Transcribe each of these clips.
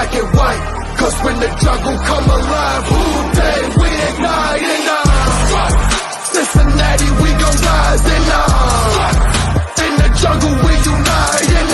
black and white. Cause when the jungle come alive, who day we ignite in Cincinnati, we gon' rise in the jungle, we unite in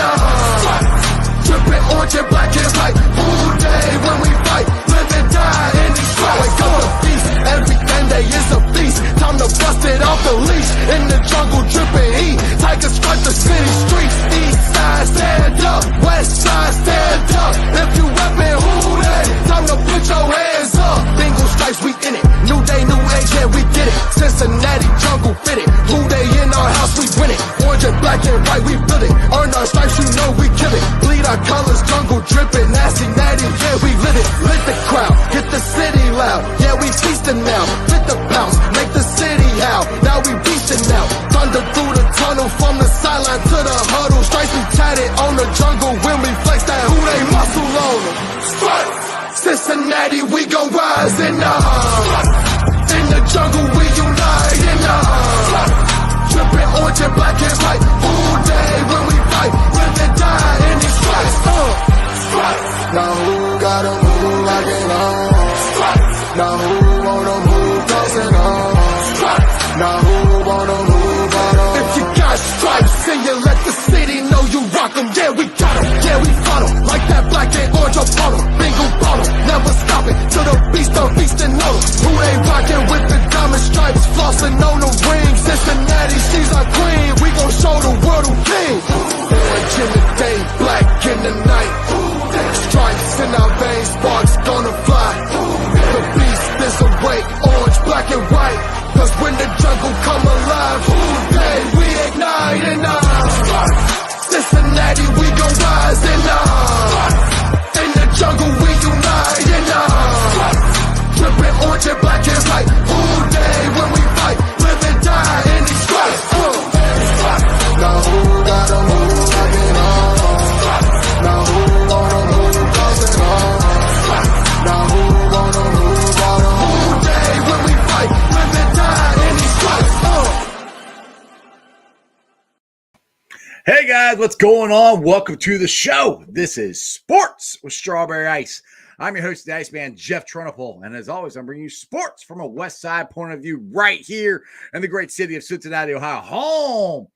drippin' orange and black and white. Who day when we fight, live and die in these stripes. Wake up the feast, every day is a feast. Time to bust it off the leash. In the jungle, drippin' heat. Tigers strike the city streets. East side, stand up. West side, stand up. If you reppin', who day? Time to put your hands up. Bengals stripes, we in it. New day, new age, yeah, we get it. Cincinnati jungle fit it. Who day in our house, we win it. Orange and black and white, we build it. Earn our stripes, you know we kill it. Bleed our colors, jungle drippin'. Nasty, natty, yeah, we lit it. Lit the crowd, get the city loud. Yeah, we feastin' now. Fit the bounce, make the city howl. Now we beastin' now. Thunder through the tunnel, from the sideline to the huddle. Stripes we tatted on the jungle. When we flex that, who they muscle on them. Stripes, Cincinnati, we gon' rise in the jungle, we unite in drippin' orange and black and white. All day when we fight, live and die in these stripes. Now who gotta move like it on? Now who wanna move dancing on? Now who wanna move on? If you got stripes and you let the city know you rock 'em, yeah we got 'em, yeah we fought 'em. Like that black and orange upon 'em, Bengal bought 'em, never stop it till the beast on feastin' on 'em. Who they rockin' with the diamond stripes, flossin' on the ring. Cincinnati, she's our queen, we gon' show the world who king. Orange in the day, black in the night. Stripes in our veins, sparks gonna fly. The beast is awake, orange, black and white. Cause when the jungle come alive, who day we ignite in Cincinnati, we gon' rise in the jungle, we unite in drippin' orange and black and white. Who day when we fight, live and die in these stripes. Now who gotta move like it on? Now who wanna move dancing on? Now who wanna move on? Who day when we fight, live and die in these stripes. Hey guys, what's going on? Welcome to the show. This is Sports with Strawberry Ice. I'm your host, the Iceman, Jeff Trunapole, and as always, I'm bringing you sports from a West Side point of view right here in the great city of Cincinnati, Ohio, home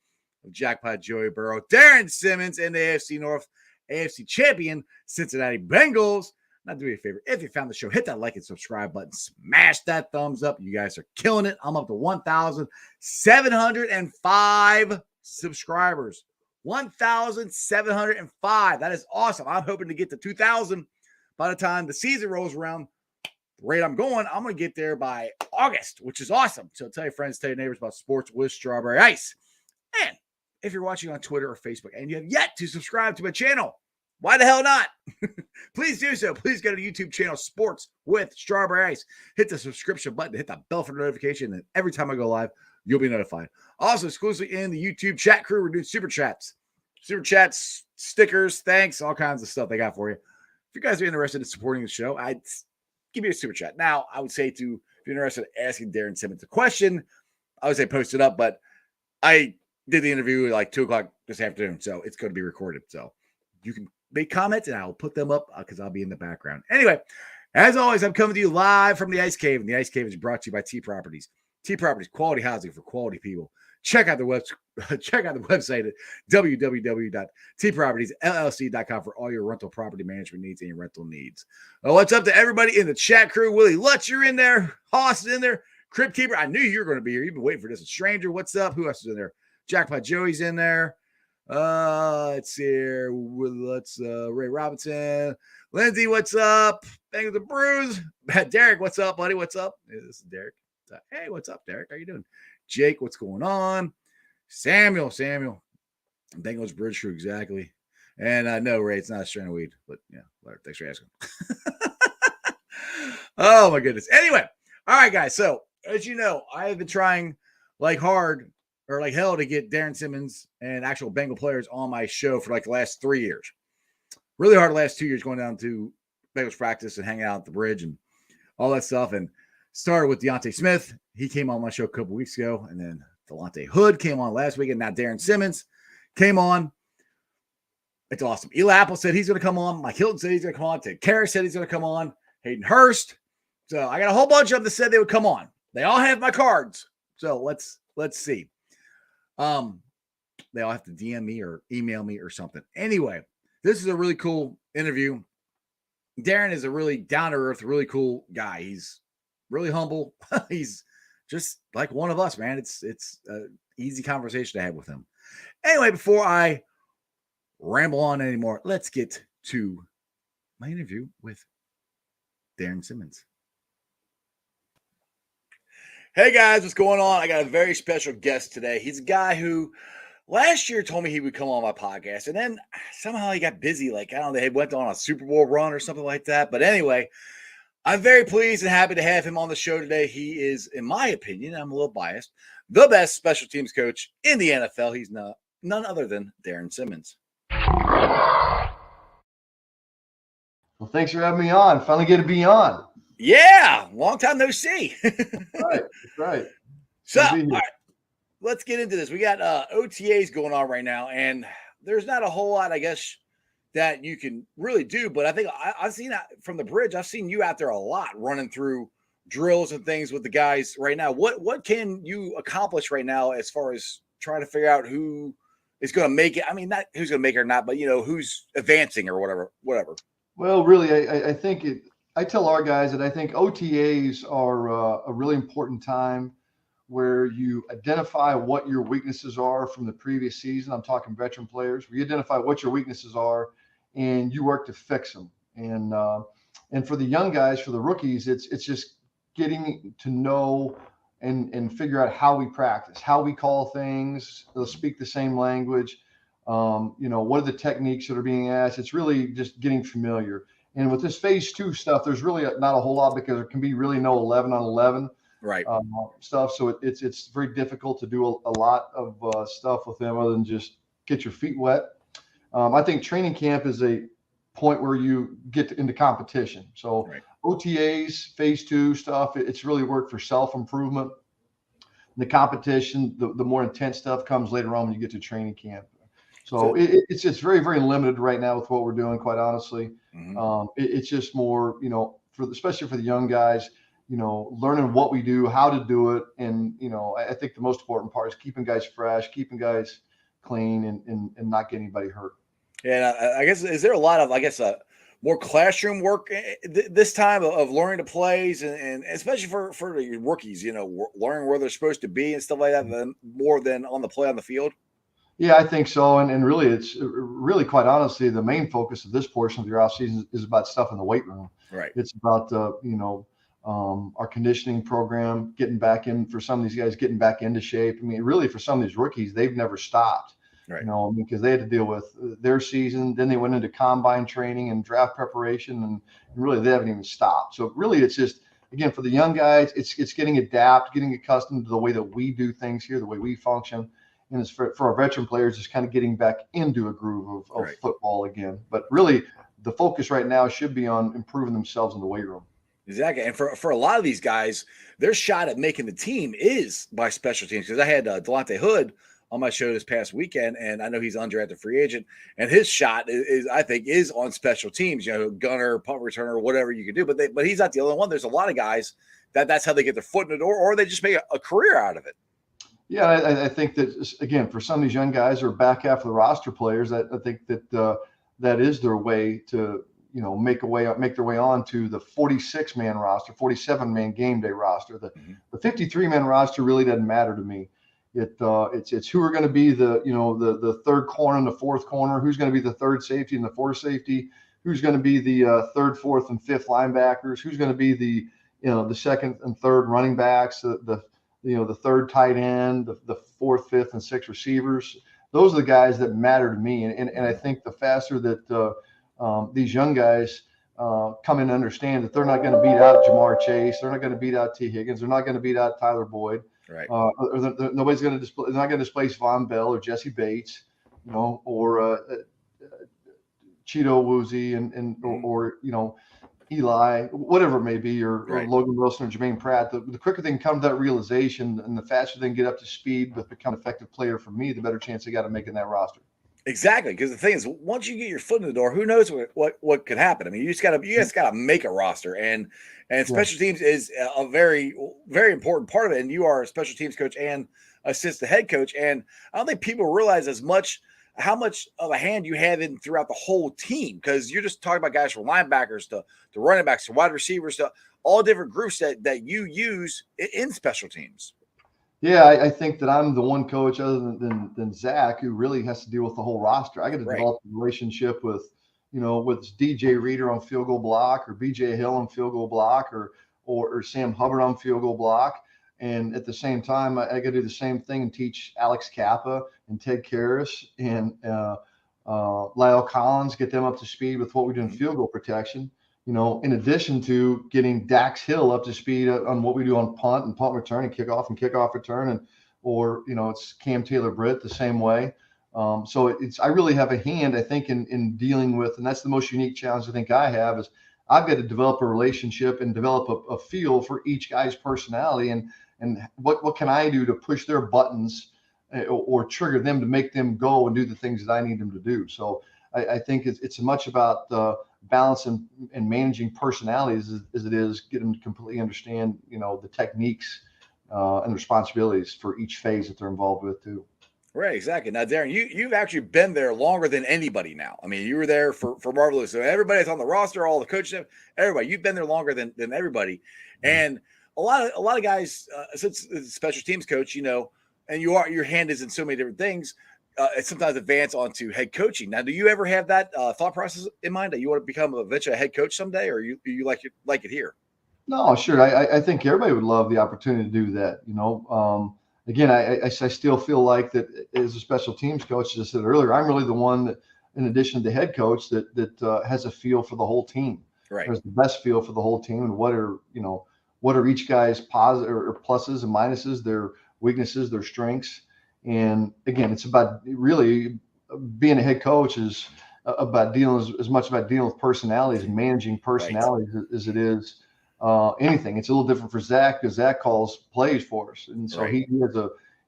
of Jackpot Joey Burrow, Darrin Simmons, and the AFC North AFC champion Cincinnati Bengals. Now, do me a favor. If you found the show, hit that like and subscribe button. Smash that thumbs up. You guys are killing it. I'm up to 1,705 subscribers. 1,705. That is awesome. I'm hoping to get to 2,000 by the time the season rolls around. The rate I'm going, I'm going to get there by August, which is awesome. So tell your friends, tell your neighbors about Sports with Strawberry Ice. And if you're watching on Twitter or Facebook and you have yet to subscribe to my channel, why the hell not? Please do so. Please go to the YouTube channel, Sports with Strawberry Ice. Hit the subscription button, hit the bell for notification, and every time I go live, you'll be notified. Also, exclusively in the YouTube chat crew, we're doing super chats, stickers, thanks, all kinds of stuff they got for you. If you guys are interested in supporting the show, I'd give me a super chat. Now, I would say if you're interested in asking Darren Simmons a question, I would say post it up, but I did the interview at like 2 o'clock this afternoon, so it's going to be recorded. So you can make comments, and I'll put them up because I'll be in the background. Anyway, as always, I'm coming to you live from the Ice Cave, and the Ice Cave is brought to you by T Properties. T Properties, quality housing for quality people. Check out the website at www.tpropertiesllc.com for all your rental property management needs and your rental needs. Well, what's up to everybody in the chat crew? Willie Lutz, you're in there. Hoss is in there. Crypt Keeper, I knew you were going to be here. You've been waiting for this. A Stranger, what's up? Who else is in there? Jackpot Joey's in there. Let's see here. Let's Ray Robinson. Lindsay, what's up? Bang the Bruise. Derek, what's up, buddy? What's up? Hey, this is Derek. Hey, what's up, Derek? How you doing? Jake, what's going on? Samuel. Bengals Bridge Crew, exactly. And no, Ray, it's not a strain of weed, but yeah, whatever. Thanks for asking. Oh my goodness. Anyway, all right, guys. So as you know, I have been trying like hard or like hell to get Darren Simmons and actual Bengal players on my show for like the last 3 years. Really hard the last 2 years going down to Bengals practice and hanging out at the bridge and all that stuff. And started with Deontay Smith. He came on my show a couple weeks ago. And then Delonte Hood came on last week. And now Darrin Simmons came on. It's awesome. Eli Apple said he's going to come on. Mike Hilton said he's going to come on. Ted Karras said he's going to come on. Hayden Hurst. So I got a whole bunch of them that said they would come on. They all have my cards. So let's see. They all have to DM me or email me or something. Anyway, this is a really cool interview. Darren is a really down-to-earth, really cool guy. He's really humble. He's just like one of us, man. It's an easy conversation to have with him. Anyway, before I ramble on anymore, let's get to my interview with Darrin Simmons. Hey guys, what's going on? I got a very special guest today. He's a guy who last year told me he would come on my podcast, and then somehow he got busy. Like, I don't know, they went on a Super Bowl run or something like that. But anyway, I'm very pleased and happy to have him on the show today. He is, in my opinion, I'm a little biased, the best special teams coach in the NFL. He's none other than Darrin Simmons. Well, thanks for having me on. Finally get to be on. Yeah, long time no see. That's right. So, all right, let's get into this. We got OTAs going on right now, and there's not a whole lot, I guess, that you can really do. But I think I've seen that from the bridge. I've seen you out there a lot running through drills and things with the guys right now. What can you accomplish right now as far as trying to figure out who is going to make it? I mean, not who's going to make it or not, but, who's advancing or whatever. Well, really, I think I tell our guys that I think OTAs are a really important time where you identify what your weaknesses are from the previous season. I'm talking veteran players. Where you identify what your weaknesses are and you work to fix them. And for the young guys, for the rookies, it's just getting to know and figure out how we practice, how we call things. They'll speak the same language. What are the techniques that are being asked? It's really just getting familiar. And with this phase 2 stuff, there's really not a whole lot because there can be really no 11 on 11 stuff. So it's very difficult to do a lot of stuff with them other than just get your feet wet. I think training camp is a point where you get into competition. So OTAs, phase 2 stuff, it's really work for self-improvement. The competition, the more intense stuff comes later on when you get to training camp. So it's just very, very limited right now with what we're doing, quite honestly. Mm-hmm. It's just more, especially for the young guys, learning what we do, how to do it. And, I think the most important part is keeping guys fresh, keeping guys clean and not getting anybody hurt. Yeah, I guess, is there a lot of, more classroom work this time of learning the plays and especially for the rookies, learning where they're supposed to be and stuff like that, more than on the play on the field? Yeah, I think so. And really, it's really quite honestly, the main focus of this portion of your offseason is about stuff in the weight room. Right. It's about, our conditioning program, getting back in for some of these guys, getting back into shape. I mean, really for some of these rookies, they've never stopped, because they had to deal with their season. Then they went into combine training and draft preparation and really they haven't even stopped. So really it's just, again, for the young guys, it's getting accustomed to the way that we do things here, the way we function. And it's for our veteran players, just kind of getting back into a groove of football again. But really, the focus right now should be on improving themselves in the weight room. Exactly. And for a lot of these guys, their shot at making the team is by special teams. Because I had Delonte Hood on my show this past weekend, and I know he's undrafted free agent. And his shot is I think, on special teams, gunner, punt returner, whatever you can do. But he's not the only one. There's a lot of guys that's how they get their foot in the door, or they just make a career out of it. Yeah, I think that, again, for some of these young guys or back half of the roster players, I think that that is their way to, make their way on to the 46-man roster, 47-man game day roster. The 53-man roster really doesn't matter to me. It's who are going to be the third corner and the fourth corner, who's going to be the third safety and the fourth safety, who's going to be the third, fourth, and fifth linebackers, who's going to be the second and third running backs, the third tight end, the fourth, fifth, and sixth receivers. Those are the guys that matter to me. And I think the faster that these young guys come in and understand that they're not going to beat out Jamar Chase, they're not going to beat out T. Higgins, they're not going to beat out Tyler Boyd. Right. Nobody's going to they're not going to displace Von Bell or Jesse Bates, or Cheeto Woozy or Eli, whatever it may be, or Logan Wilson or Jermaine Pratt. The quicker they can come to that realization and the faster they can get up to speed with become an effective player for me, the better chance they got of making that roster. Exactly, because the thing is, once you get your foot in the door, who knows what could happen? I mean, you guys gotta make a roster, and Yeah. special teams is a very very important part of it. And you are a special teams coach and assistant head coach, and I don't think people realize how much of a hand you have in throughout the whole team, because you're just talking about guys from linebackers to running backs to wide receivers to all different groups that you use in special teams. Yeah, I think that I'm the one coach other than Zach who really has to deal with the whole roster. I got to Right. develop a relationship with, with DJ Reader on field goal block, or BJ Hill on field goal block, or Sam Hubbard on field goal block. And at the same time, I got to do the same thing and teach Alex Kappa and Ted Karras and Lyle Collins, get them up to speed with what we do in field goal protection. In addition to getting Dax Hill up to speed on what we do on punt and punt return and kickoff return, or it's Cam Taylor-Britt the same way. So I really have a hand, I think, in dealing with, and that's the most unique challenge I think I have, is I've got to develop a relationship and develop a feel for each guy's personality and what can I do to push their buttons or trigger them to make them go and do the things that I need them to do. So I think it's much about balance and managing personalities as it is get them to completely understand, the techniques and responsibilities for each phase that they're involved with too. Right, exactly. Now, Darren, you've actually been there longer than anybody now. I mean, you were there for Marvelous. So everybody that's on the roster, all the coaches, everybody, you've been there longer than everybody. And a lot of guys, since special teams coach, and your hand is in so many different things, sometimes advance onto head coaching. Now, do you ever have that thought process in mind that you want to become eventually a head coach someday, or you like it here? No, sure. I think everybody would love the opportunity to do that. Again, I still feel like that as a special teams coach, as I said earlier, I'm really the one that, in addition to the head coach, that has a feel for the whole team. Right. Has the best feel for the whole team, and what are each guy's positive or pluses and minuses, their weaknesses, their strengths. And again, it's about really being a head coach is about dealing as much about dealing with personalities and managing personalities as it is anything. It's a little different for Zach because Zach calls plays for us, and so he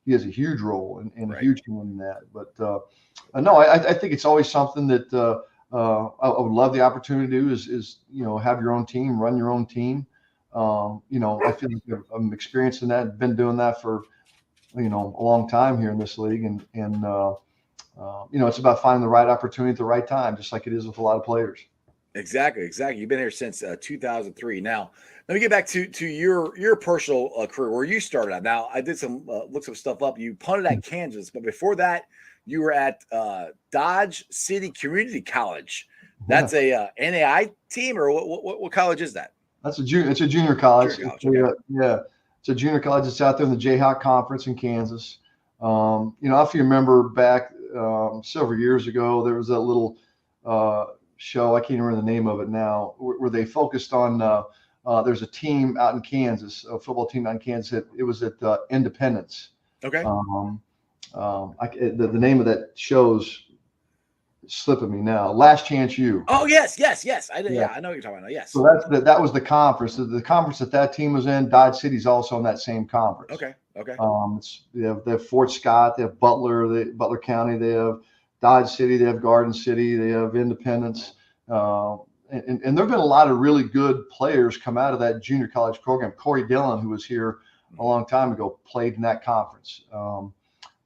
has a huge role and a huge hand in that. But no, I think it's always something that I would love the opportunity to do is have your own team, run your own team. I feel like I'm experienced in that, been doing that for a long time here in this league, and it's about finding the right opportunity at the right time, just like it is with a lot of players. Exactly. You've been here since 2003. Now, let me get back to your personal career where you started out. Now, I did look some stuff up. You punted at Kansas, but before that, you were at Dodge City Community College. That's a NAI team, or what college is that? That's it's a junior college. It's a junior college. It's out there in the Jayhawk Conference in Kansas. If you remember back several years ago, there was that little show, I can't remember the name of it now, where they focused on there's a team out in Kansas, a football team out in Kansas. It was at Independence. Okay. The name of that show's slipping me now. Last Chance U. Oh, yes. I know what you're talking about. Yes. So that was the conference. The conference that team was in. Dodge City's also in that same conference. Okay. They have Fort Scott, they have Butler County, they have Dodge City, they have Garden City, they have Independence. And there have been a lot of really good players come out of that junior college program. Corey Dillon, who was here a long time ago, played in that conference. I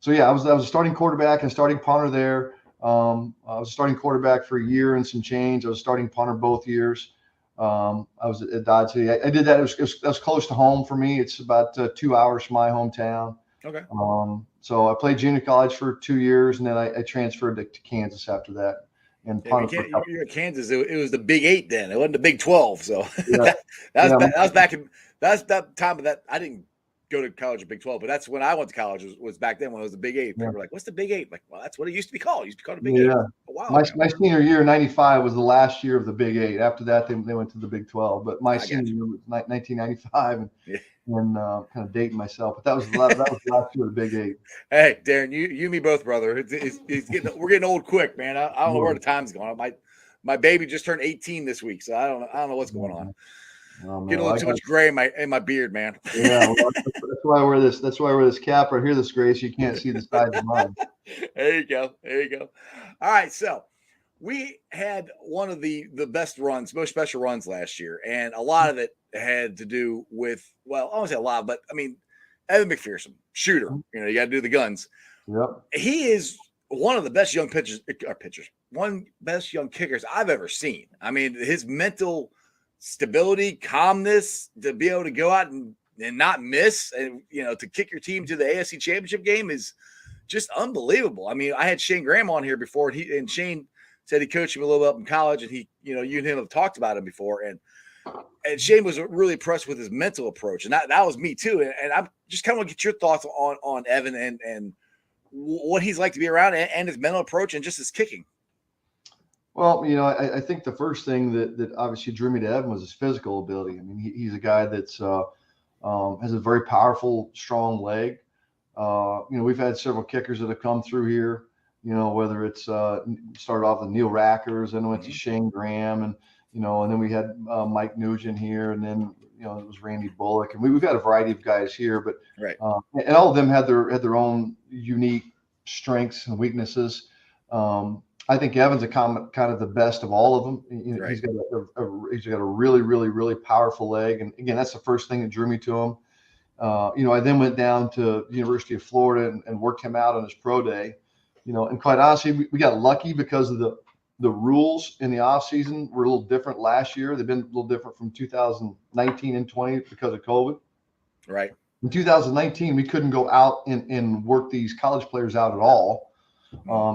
was a starting quarterback and starting punter there. I was a starting quarterback for a year and some change. I was starting punter both years. I was at Dodge City. I did that. It was close to home for me. It's about 2 hours from my hometown. Okay. So I played junior college for 2 years, and then I transferred to Kansas after that. And you're at Kansas. It was the Big 8 then. It wasn't the Big 12. So that was back in that time of that. I didn't go to college at Big 12, but that's when I went to college was back then when it was the Big 8. People were like, what's the Big 8? Like, well, that's what it used to be called. It used to be called the Big 8. Wow. My senior year, 95, was the last year of the Big 8. After that, they went to the Big 12. But my senior year was 1995, and kind of dating myself. But that was the last year of the Big 8. Hey, Darren, you and me both, brother. We're getting old quick, man. I don't know where the time's going. My baby just turned 18 this week, so I don't know what's going on. Oh, man, Getting a little too much gray in my beard, man. Yeah, well, that's why I wear this. That's why I wear this cap right here, this gray, so you can't see the sides of mine. There you go. There you go. All right, so we had one of the best runs, most special runs last year, and a lot of it had to do with, well, I won't say a lot, but I mean, Evan McPherson, shooter. You know, you got to do the guns. Yep. He is one of the best young one best young kickers I've ever seen. I mean, his mental stability, calmness to be able to go out and not miss, and you know, to kick your team to the AFC Championship game is just unbelievable. I mean, I had Shane Graham on here before, and Shane said he coached him a little bit up in college, and he, you know, you and him have talked about him before, and Shane was really impressed with his mental approach, and that was me too. And I just kind of want to get your thoughts on Evan and what he's like to be around, and his mental approach, and just his kicking. Well, you know, I think the first thing that obviously drew me to Evan was his physical ability. I mean, he's a guy that's has a very powerful, strong leg. You know, we've had several kickers that have come through here. You know, whether it's started off with Neil Rackers, then went to Shane Graham, and you know, and then we had Mike Nugent here, and then you know it was Randy Bullock, and we've got a variety of guys here, but right, and all of them had their own unique strengths and weaknesses. I think Evan's kind of the best of all of them. You know, he's got a really, really, really powerful leg, and again, that's the first thing that drew me to him. You know, I then went down to the University of Florida and worked him out on his pro day. You know, and quite honestly, we got lucky because of the rules in the off season were a little different last year. They've been a little different from 2019 and 20 because of COVID. Right. In 2019, we couldn't go out and work these college players out at all.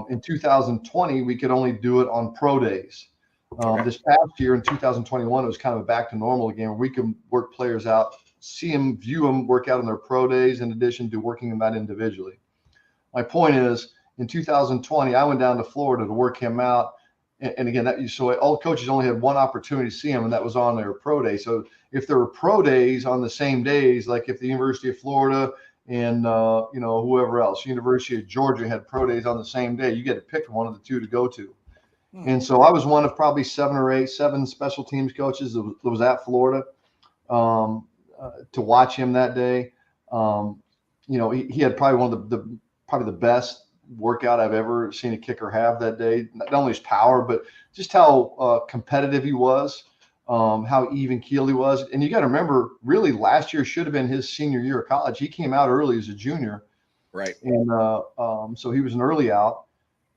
In 2020, we could only do it on pro days. This past year in 2021, it was kind of back to normal again, where we can work players out, see them, view them, work out on their pro days, in addition to working them out individually. My point is, in 2020, I went down to Florida to work him out. And again, so all coaches only had one opportunity to see him, and that was on their pro day. So if there were pro days on the same days, like if the University of Florida and you know, whoever else, University of Georgia had pro days on the same day, you get to pick one of the two to go to. And so I was one of probably seven special teams coaches that was at Florida to watch him that day. You know, he had probably one of the best workout I've ever seen a kicker have that day. Not only his power, but just how competitive he was, how even keel he was. And you got to remember, really, last year should have been his senior year of college. He came out early as a junior, right? And so he was an early out.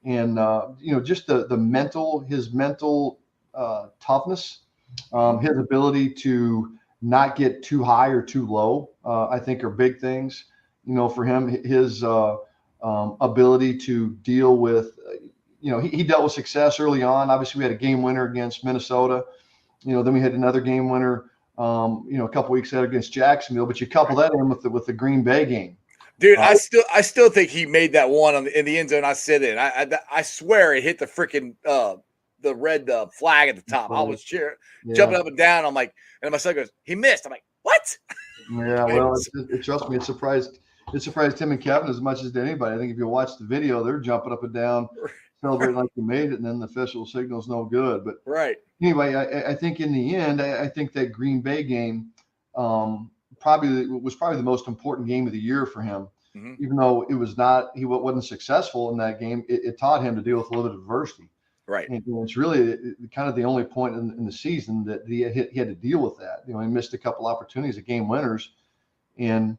And you know, just his mental toughness, his ability to not get too high or too low, I think are big things. You know, for him, his ability to deal with, you know, he dealt with success early on. Obviously, we had a game winner against Minnesota. You know, then we had another game winner, you know, a couple weeks later against Jacksonville. But you couple that in with the Green Bay game. Dude, I still think he made that one in the end zone. I sit in. I swear it hit the freaking the red flag at the top. I was cheering, jumping up and down. I'm like, and my son goes, he missed. I'm like, what? Yeah, well, trust me, it surprised Tim and Kevin as much as anybody. I think if you watch the video, they're jumping up and down, celebrating like you made it, and then the official signal's no good. But anyway, I think in the end, I think that Green Bay game was probably the most important game of the year for him. Even though he wasn't successful in that game, it taught him to deal with a little bit of adversity. Right. And it's really kind of the only point in the season that he had to deal with that. You know, he missed a couple opportunities at game winners, and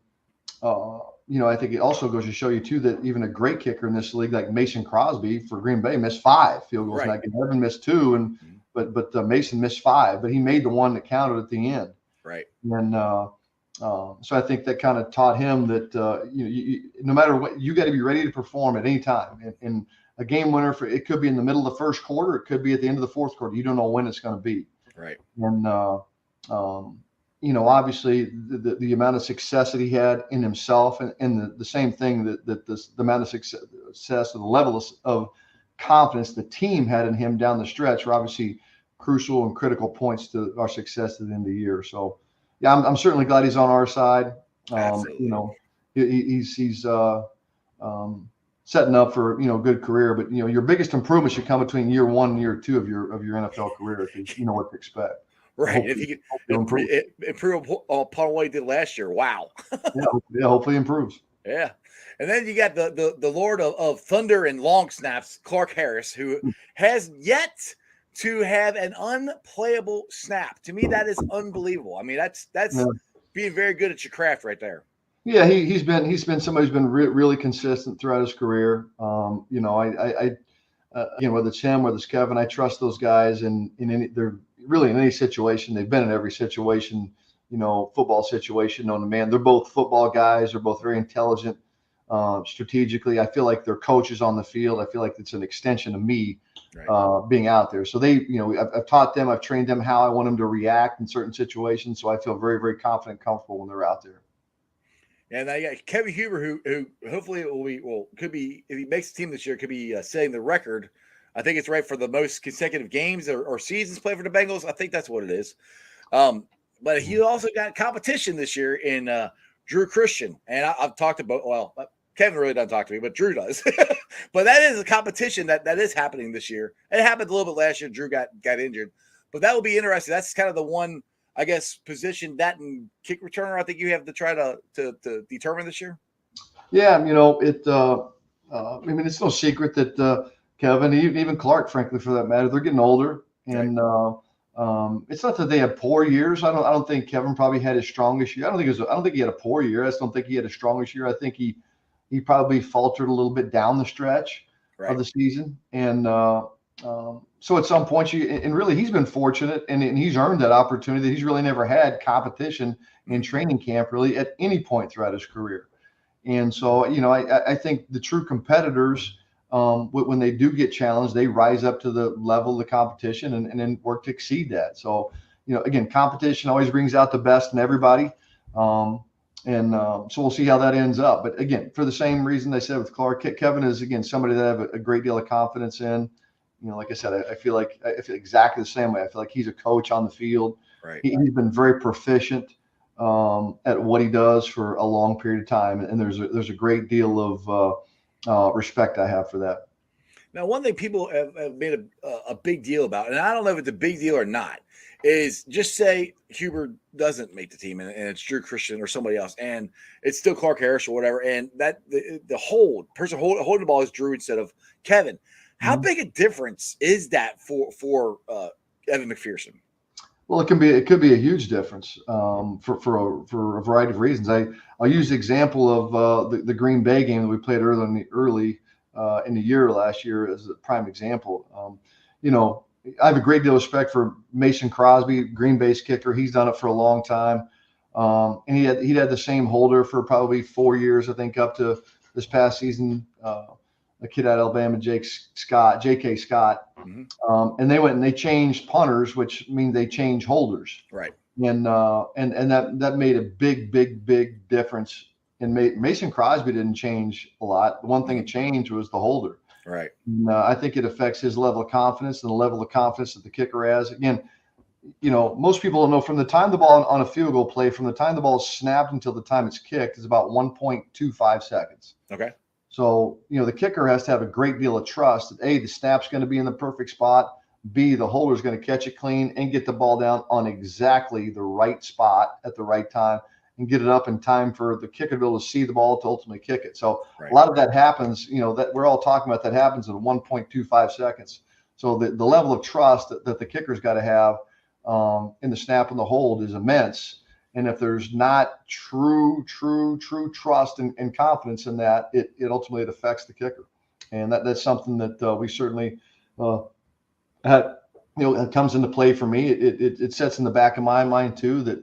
you know, I think it also goes to show you too that even a great kicker in this league like Mason Crosby for Green Bay missed 5 field goals. Right. And Evan missed 2, but Mason missed 5, but he made the one that counted at the end. Right. And so I think that kind of taught him that no matter what, you got to be ready to perform at any time. And a game winner it could be in the middle of the first quarter, it could be at the end of the fourth quarter. You don't know when it's going to be. Right. And you know, obviously the amount of success that he had in himself, and the same thing that the amount of success or the level of confidence the team had in him down the stretch were obviously crucial and critical points to our success at the end of the year. So, yeah, I'm certainly glad he's on our side. You know, he's setting up for, you know, a good career. But, you know, your biggest improvement should come between year 1 and year 2 of your NFL career, if you know what to expect. Right. If you can improve upon what he did last year, wow. Yeah, hopefully improves. Yeah. And then you got the Lord of Thunder and Long Snaps, Clark Harris, who has yet to have an unplayable snap. To me, that is unbelievable. I mean, that's being very good at your craft right there. Yeah, he's been somebody who's been really consistent throughout his career. You know, again, whether it's him, whether it's Kevin, I trust those guys in they're really in any situation. They've been in every situation, you know, football situation known to man. They're both football guys. They're both very intelligent strategically. I feel like they're coaches on the field. I feel like it's an extension of me being out there. So they, you know, I've taught them, I've trained them how I want them to react in certain situations. So I feel very, very confident, comfortable when they're out there. And I got Kevin Huber, who hopefully could be, if he makes the team this year, could be setting the record. I think it's right for the most consecutive games or seasons played for the Bengals. I think that's what it is. But he also got competition this year in Drew Christian. And I've talked about, Kevin really doesn't talk to me, but Drew does. But that is a competition that is happening this year. It happened a little bit last year. Drew got injured. But that will be interesting. That's kind of the one, I guess, position that and kick returner I think you have to try to determine this year. Yeah, you know, I mean, it's no secret that Kevin, even Clark, frankly, for that matter, they're getting older, and it's not that they have poor years. I don't think Kevin probably had his strongest year. I don't think he had a poor year. I just don't think he had a strongest year. I think he probably faltered a little bit down the stretch of the season, and so at some point, and really he's been fortunate, and he's earned that opportunity that he's really never had competition in training camp really at any point throughout his career. And so, you know, I think the true competitors, when they do get challenged, they rise up to the level of the competition and then work to exceed that. So, you know, again, competition always brings out the best in everybody. So we'll see how that ends up. But again, for the same reason I said with Clark, Kevin is, again, somebody that I have a great deal of confidence in. You know, like I said, I feel exactly the same way. I feel like he's a coach on the field. Right. He's been very proficient at what he does for a long period of time, and there's a great deal of respect I have for that. Now, one thing people have made a big deal about, and I don't know if it's a big deal or not, is just say Huber doesn't make the team and it's Drew Christian or somebody else, and it's still Clark Harris or whatever, and that the person holding the ball is Drew instead of Kevin. How big a difference is that for Evan McPherson? Well, it could be a huge difference for a variety of reasons. I'll use the example of the Green Bay game that we played early in the year last year as a prime example. You know, I have a great deal of respect for Mason Crosby, Green Bay's kicker. He's done it for a long time, and he'd had the same holder for probably 4 years, I think, up to this past season. A kid out of Alabama, J.K. Scott. And they went and they changed punters, which means they changed holders. Right. And that made a big difference. And Mason Crosby didn't change a lot. The one thing it changed was the holder. Right. And, I think it affects his level of confidence and the level of confidence that the kicker has. Again, you know, most people don't know from the time the ball on a field goal play, from the time the ball is snapped until the time it's kicked is about 1.25 seconds. Okay. So, you know, the kicker has to have a great deal of trust that A, the snap's going to be in the perfect spot, B, the holder's going to catch it clean and get the ball down on exactly the right spot at the right time and get it up in time for the kicker to be able to see the ball to ultimately kick it. So a lot of that happens, you know, that we're all talking about, that happens in 1.25 seconds. So the level of trust that the kicker's got to have in the snap and the hold is immense. And if there's not true trust and confidence in that, it ultimately affects the kicker. And that's something that we certainly it comes into play for me. It sets in the back of my mind too that,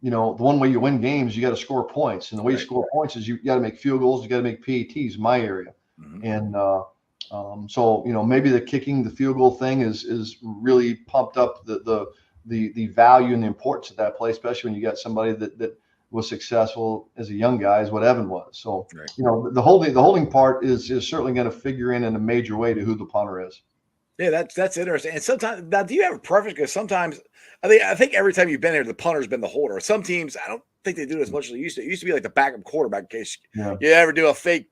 you know, the one way you win games, you got to score points. And the way you score points is you got to make field goals, you got to make PATs, my area. And so, you know, maybe the kicking, the field goal thing is really pumped up the value and the importance of that play, especially when you got somebody that was successful as a young guy, is what Evan was. So, you know, the holding part is certainly going to figure in a major way to who the punter is. Yeah, that's interesting. And sometimes, now, do you have a preference? Because sometimes, I think every time you've been there, the punter's been the holder. Some teams, I don't think they do it as much as they used to. It used to be like the backup quarterback in case you ever do a fake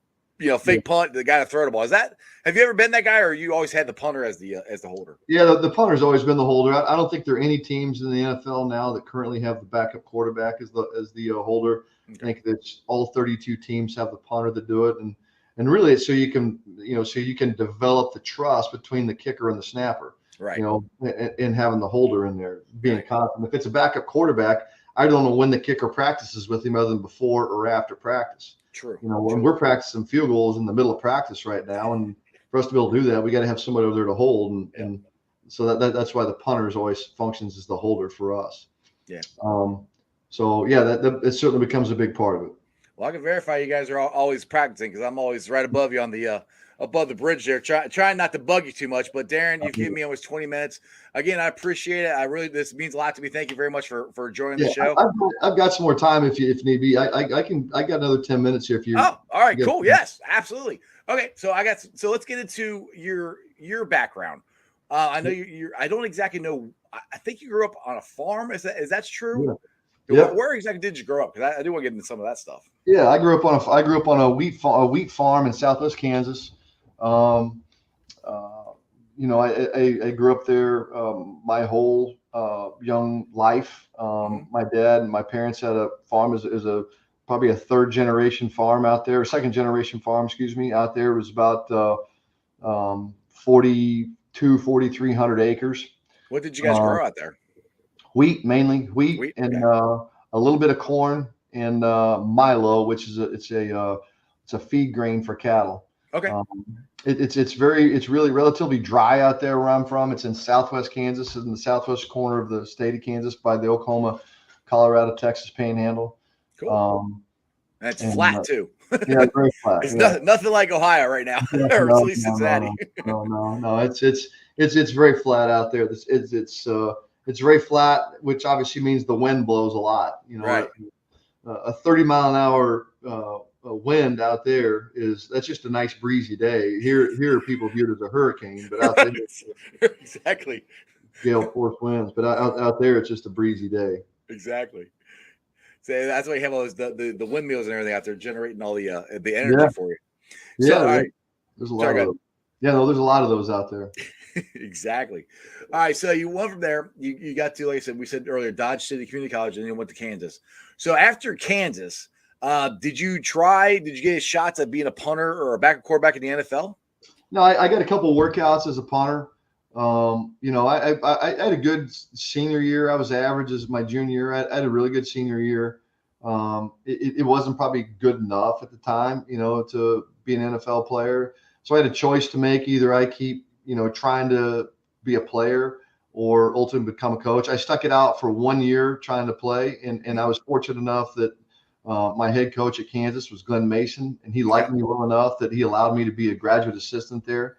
fake punt, the guy to throw the ball. Have you ever been that guy, or you always had the punter as the holder? Yeah, the punter's always been the holder. I don't think there are any teams in the NFL now that currently have the backup quarterback as the holder. Okay. I think that's all 32 teams have the punter to do it, and really it's so you can develop the trust between the kicker and the snapper. Right. And having the holder in there being confident. If it's a backup quarterback, I don't know when the kicker practices with him other than before or after practice. True. When we're practicing field goals in the middle of practice right now, and for us to be able to do that, we got to have somebody over there to hold, and so that's why the punter always functions as the holder for us. Yeah. So yeah, that it certainly becomes a big part of it. Well, I can verify you guys are always practicing because I'm always right above you on the above the bridge there, trying not to bug you too much. But Darren, you've given me almost 20 minutes. Again, I appreciate it. This means a lot to me. Thank you very much for joining the show. I've got some more time if need be. I got another 10 minutes here if you. Oh, all right, cool. Yes, absolutely. Okay, so let's get into your background. I know I don't exactly know. I think you grew up on a farm. Is that true? Yeah. Where exactly did you grow up? Because I do want to get into some of that stuff. Yeah, I grew up on a wheat farm in Southwest Kansas. I grew up there my whole young life. My dad and my parents had a farm as probably a third generation farm out there, second generation farm, out there. It was about 4,300 acres. What did you guys grow out there? Wheat, mainly wheat. And a little bit of corn and milo, which is it's a feed grain for cattle. Okay. It's really relatively dry out there where I'm from. It's in Southwest Kansas, in the southwest corner of the state of Kansas by the Oklahoma, Colorado, Texas panhandle. Cool. That's flat too. Yeah, very flat. It's nothing like Ohio right now, or at least Cincinnati. No. It's very flat out there. It's very flat, which obviously means the wind blows a lot. Right. A 30-mile-an-hour wind out there that's just a nice breezy day. Here people view it as a hurricane, but out there exactly gale force winds. But out there it's just a breezy day. Exactly. So that's why you have all those the windmills and everything out there generating all the energy for you. So, all right. There's a lot of those. Yeah, no, there's a lot of those out there. Exactly. All right. So you went from there. You got to, like I said, we said earlier, Dodge City Community College, and then you went to Kansas. So after Kansas, did you get shots at being a punter or a backup quarterback in the NFL? No, I got a couple workouts as a punter. I had a good senior year. I was average as my junior year. I had a really good senior year. It wasn't probably good enough at the time, to be an NFL player. So I had a choice to make. Either I keep, trying to be a player or ultimately become a coach. I stuck it out for 1 year trying to play. And I was fortunate enough that my head coach at Kansas was Glenn Mason, and he liked me well enough that he allowed me to be a graduate assistant there.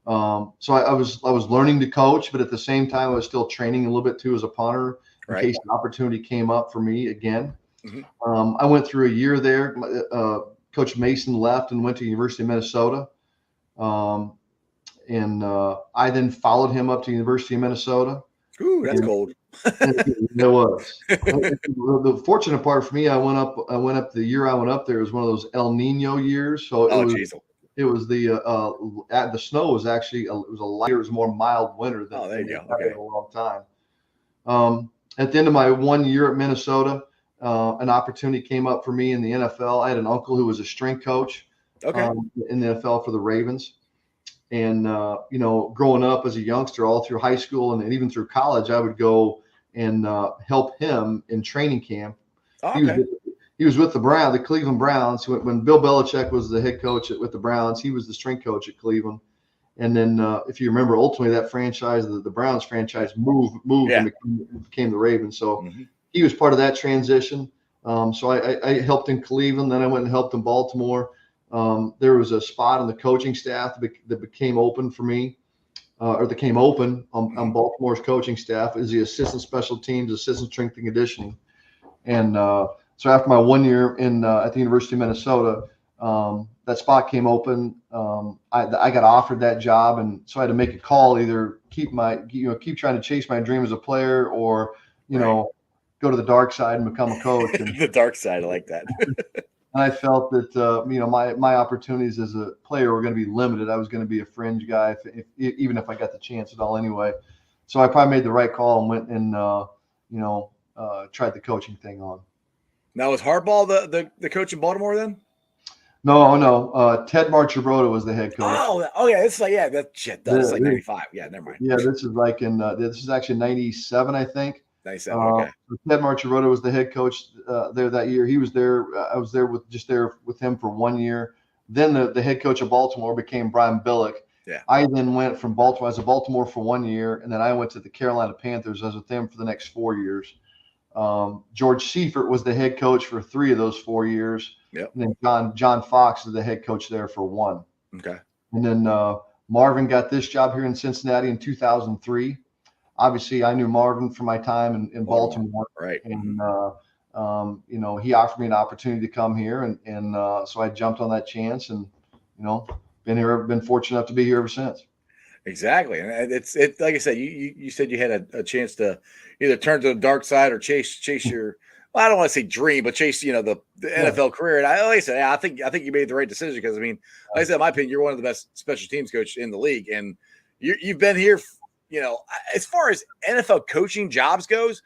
So I was learning to coach, but at the same time, I was still training a little bit too as a punter in case an opportunity came up for me again. Mm-hmm. I went through a year there. Coach Mason left and went to University of Minnesota. And I then followed him up to University of Minnesota. Ooh, that's cold. It was. The fortunate part for me, I went up the year I went up there was one of those El Nino years. So it was the snow was actually it was more mild winter than there you go. In a long time. At the end of my 1 year at Minnesota, an opportunity came up for me in the NFL. I had an uncle who was a strength coach in the NFL for the Ravens. And, growing up as a youngster all through high school and even through college, I would go and help him in training camp. He was with the Cleveland Browns. When Bill Belichick was the head coach with the Browns, he was the strength coach at Cleveland. And then if you remember, ultimately that franchise, the Browns franchise moved and became the Ravens. So he was part of that transition. So I helped in Cleveland. Then I went and helped in Baltimore. There was a spot on the coaching staff that became open for me, or that came open on Baltimore's coaching staff as the assistant special teams, assistant strength and conditioning. And so after my 1 year at the University of Minnesota, that spot came open. I got offered that job, and so I had to make a call: either keep trying to chase my dream as a player, or go to the dark side and become a coach. And, the dark side, I like that. And I felt that my opportunities as a player were going to be limited. I was going to be a fringe guy, even if I got the chance at all anyway. So I probably made the right call and went and tried the coaching thing on. Now, was Harbaugh the coach in Baltimore then? No. Ted Marchibroda was the head coach. Oh yeah. It's like that's like 95. Yeah, never mind. Yeah, this is like this is actually 97, I think. 97. Okay. Ted Marchibroda was the head coach there that year. He was there. I was there with him for 1 year. Then the head coach of Baltimore became Brian Billick. Yeah. I then went from Baltimore. I was at Baltimore for 1 year, and then I went to the Carolina Panthers. I was with them for the next 4 years. George Seifert was the head coach for 3 of those 4 years. Yep. And then John Fox is the head coach there for 1. Okay. And then Marvin got this job here in Cincinnati in 2003. Obviously, I knew Marvin from my time in Baltimore. Right. And, he offered me an opportunity to come here. And so I jumped on that chance and, been fortunate enough to be here ever since. Exactly. And it's like I said, you said you had a chance to either turn to the dark side or chase your, well, I don't want to say dream, but chase, the NFL career. And I said, I think you made the right decision because, like I said, in my opinion, you're one of the best special teams coaches in the league. And you've been here, as far as NFL coaching jobs goes,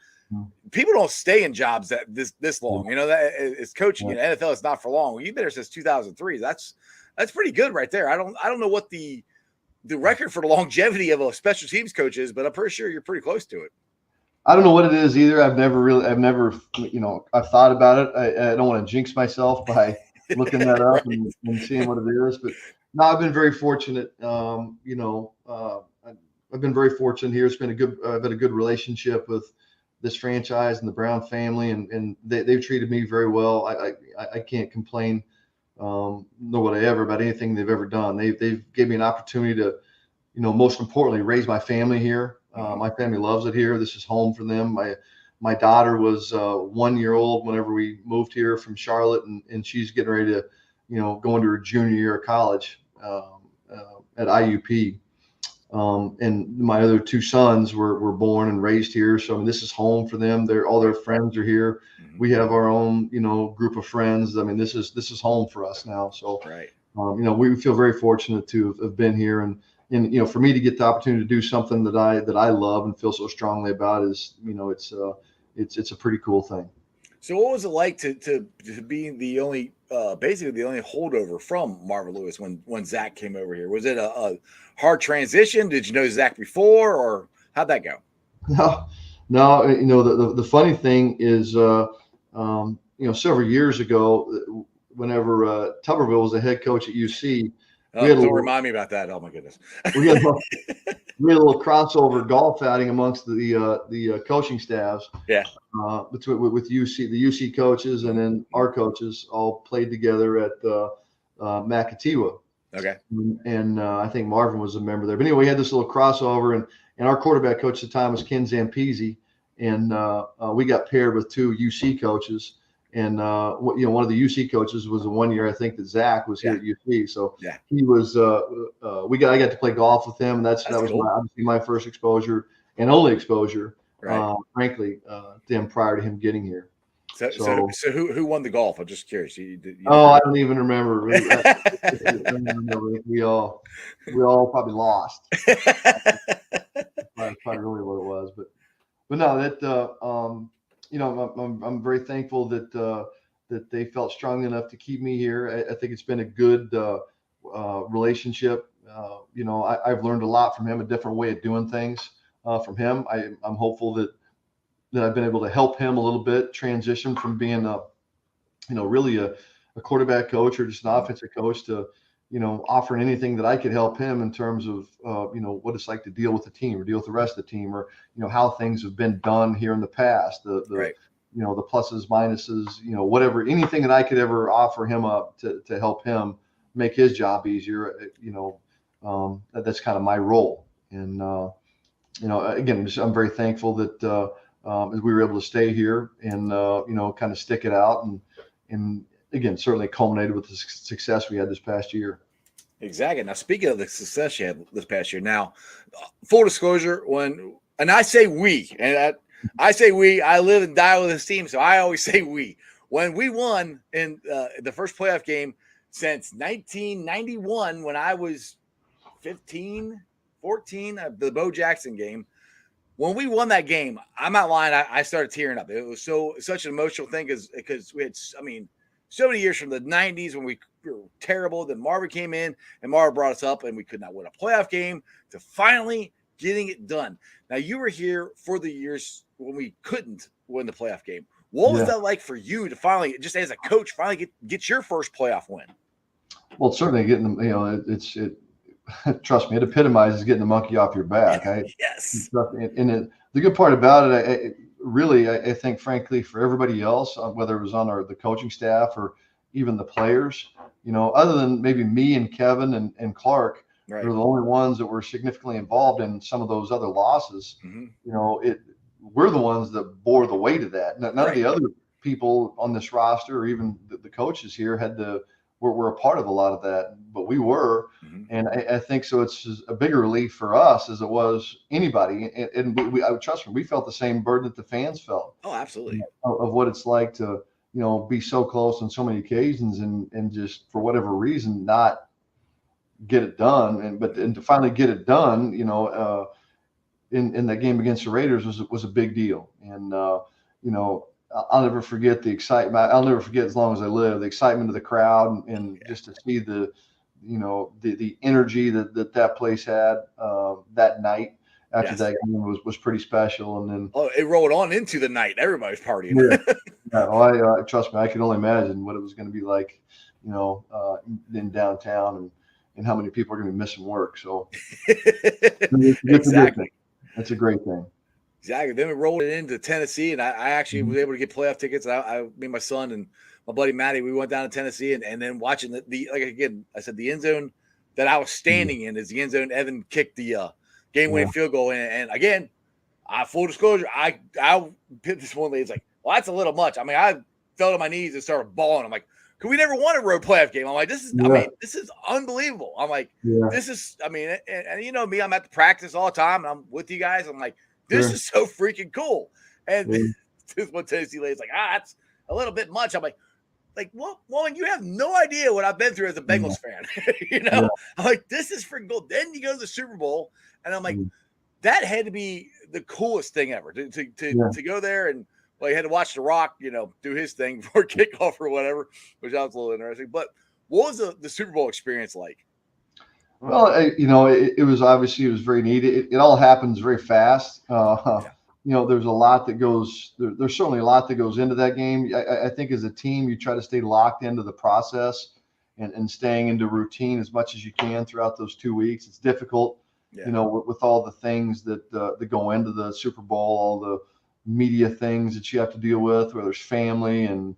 people don't stay in jobs that this long. That is coaching in NFL is not for long. You've been here since 2003. That's pretty good right there. I don't know what the record for the longevity of a special teams coach is, but I'm pretty sure you're pretty close to it. I don't know what it is either. I've never, I've thought about it. I don't want to jinx myself by looking that up and seeing what it is, but no, I've been very fortunate. I've been very fortunate here. It's been a good relationship with this franchise and the Brown family, and they've treated me very well. I can't complain. Nor would I ever about anything they've ever done. They've gave me an opportunity to, most importantly, raise my family here. My family loves it here. This is home for them. My daughter was 1 year old whenever we moved here from Charlotte, and she's getting ready to, go into her junior year of college at IUP. And my other 2 sons were born and raised here. So this is home for them. All their friends are here. We have our own, group of friends. This is home for us now. So, right. We feel very fortunate to have been here, and for me to get the opportunity to do something that I love and feel so strongly about is, it's a pretty cool thing. So what was it like to be the only, basically the only holdover from Marvin Lewis when Zach came over here? Was it a hard transition? Did you know Zach before, or how'd that go? No. The funny thing is, several years ago, whenever Tuberville was the head coach at UC, don't remind me about that. Oh my goodness. we had a little crossover golf outing amongst the coaching staffs. Yeah. With UC, the UC coaches, and then our coaches all played together at Makatiwa. Okay. And I think Marvin was a member there. But anyway, we had this little crossover, and our quarterback coach at the time was Ken Zampese, and we got paired with 2 UC coaches. And one of the UC coaches was the 1 year I think that Zach was here at UC. So he was. I got to play golf with him. That was cool. Obviously my first exposure and only exposure, frankly, to him prior to him getting here. So who won the golf? I'm just curious. I don't even remember. We all probably lost. That's probably really what it was, but no, that. I'm very thankful that they felt strong enough to keep me here. I think it's been a good relationship. I've learned a lot from him, a different way of doing things from him. I'm hopeful that I've been able to help him a little bit transition from being really a quarterback coach or just an offensive coach to, offering anything that I could help him in terms of, what it's like to deal with the team or deal with the rest of the team, or, how things have been done here in the past, the the pluses, minuses, whatever, anything that I could ever offer him up to help him make his job easier. That's kind of my role. And, again, I'm very thankful that we were able to stay here and, kind of stick it out and again, certainly culminated with the success we had this past year. Exactly. Now, speaking of the success you had this past year, now, full disclosure, and I say we, I live and die with this team, so I always say we. when we won in the first playoff game since 1991, when I was 15, 14, the Bo Jackson game. When we won that game, I'm not lying. I started tearing up. It was such an emotional thing because we had, so many years from the 90s when we were terrible. Then Marvin came in and Marvin brought us up and we could not win a playoff game to finally getting it done. Now, you were here for the years when we couldn't win the playoff game. What was that like for you to finally, just as a coach, finally get your first playoff win? Well, certainly getting them, trust me, it epitomizes getting the monkey off your back. Yes. And the good part about it, I think, frankly, for everybody else, whether it was on the coaching staff or even the players, other than maybe me and Kevin and Clark, right, they're the only ones that were significantly involved in some of those other losses. Mm-hmm. We're the ones that bore the weight of that. None right. of the other people on this roster or even the coaches here were a part of a lot of that, but we were. Mm-hmm. And I think so. It's a bigger relief for us as it was anybody. And I would trust me, we felt the same burden that the fans felt. Oh, absolutely. Of what it's like to, be so close on so many occasions and just for whatever reason, not get it done. And to finally get it done, in that game against the Raiders was a big deal. And, I'll never forget the excitement. I'll never forget as long as I live, the excitement of the crowd and just to see the energy that place had that night after that game was pretty special. And then it rolled on into the night. Everybody's partying. I trust me, I can only imagine what it was going to be like, in downtown and how many people are going to be missing work. So exactly, that's a great thing. Exactly. Then we rolled it into Tennessee, and I actually was able to get playoff tickets. Me and my son and my buddy Matty, we went down to Tennessee, and then watching I said the end zone that I was standing in is the end zone. Evan kicked the game-winning field goal, and again, full disclosure, I hit this one lady. It's like, well, that's a little much. I mean, I fell to my knees and started bawling. I'm like, we never won a road playoff game. I'm like, this is unbelievable. I'm like, this is, and me, I'm at the practice all the time, and I'm with you guys. I'm like, this is so freaking cool. And this is what Tennessee lady's like, that's a little bit much. I'm like, well, woman, you have no idea what I've been through as a Bengals fan. I'm like, this is freaking cool. Then you go to the Super Bowl, and I'm like, that had to be the coolest thing ever to go there. And you had to watch The Rock, do his thing before kickoff or whatever, which was a little interesting. But what was the Super Bowl experience like? Well, it was very neat. It all happens very fast. There's a lot that goes. There's certainly a lot that goes into that game. I think as a team, you try to stay locked into the process and staying into routine as much as you can throughout those 2 weeks. It's difficult, with all the things that go into the Super Bowl, all the media things that you have to deal with, whether it's family and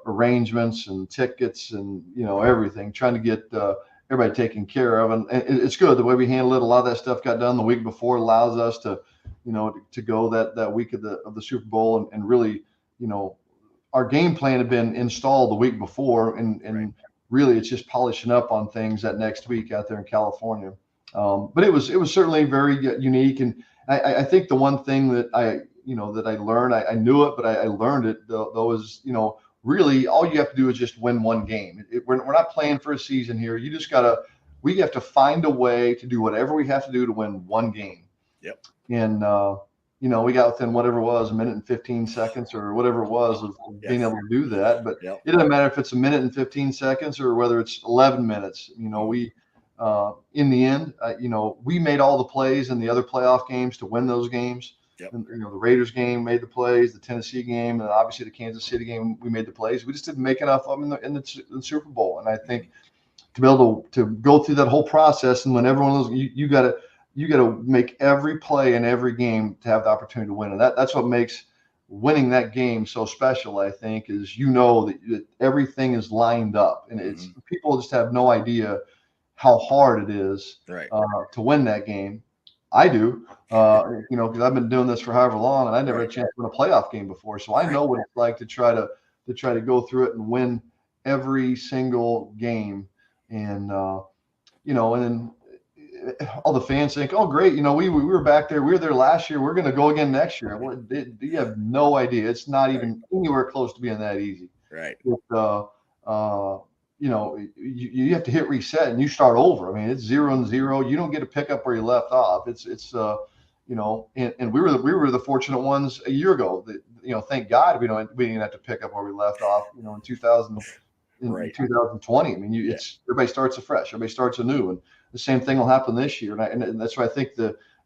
arrangements and tickets and everything, trying to get everybody taken care of. And it's good the way we handled it. A lot of that stuff got done the week before. It allows us to go that week of the Super Bowl and really, our game plan had been installed the week before, and really it's just polishing up on things that next week out there in California. But it was certainly very unique, and I think the one thing that I learned, I knew it, but I learned it though is really all you have to do is just win one game. We're not playing for a season here. We have to find a way to do whatever we have to do to win one game. Yep. And we got within whatever it was, a minute and 15 seconds or whatever it was of being able to do that. But it doesn't matter if it's a minute and 15 seconds or whether it's 11 minutes. We in the end, we made all the plays in the other playoff games to win those games. Yep. And, the Raiders game made the plays, the Tennessee game, and obviously the Kansas City game, we made the plays. We just didn't make enough of them in the Super Bowl. And I think to be able to go through that whole process and when every one of those, you got to make every play in every game to have the opportunity to win. And that's what makes winning that game so special, I think, is that everything is lined up. And it's people just have no idea how hard it is to win that game. I do, because I've been doing this for however long, and I never had a chance to win a playoff game before. So I know what it's like to try to go through it and win every single game. And and then all the fans think, oh, great, we were back there. We were there last year. We're going to go again next year. You have no idea. It's not even anywhere close to being that easy. Right. You have to hit reset and you start over. I mean, it's 0-0. You don't get to pick up where you left off. And we were the fortunate ones a year ago that, thank God we didn't have to pick up where we left off, in 2020. I mean, everybody starts afresh, everybody starts anew, and the same thing will happen this year. And that's why I think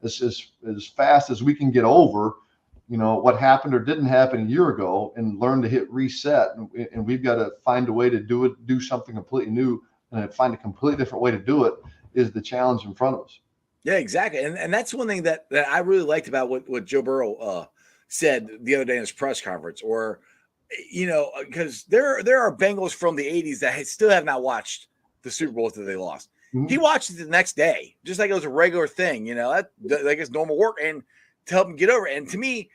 as fast as we can get over, what happened or didn't happen a year ago and learn to hit reset. And we've got to find a way to do something completely new and find a completely different way to do it is the challenge in front of us. Yeah, exactly. And that's one thing that I really liked about what Joe Burrow said the other day in his press conference, or, because there are Bengals from the 80s that still have not watched the Super Bowl that they lost. Mm-hmm. He watched it the next day, just like it was a regular thing, like it's normal work, and to help him get over it. And to me,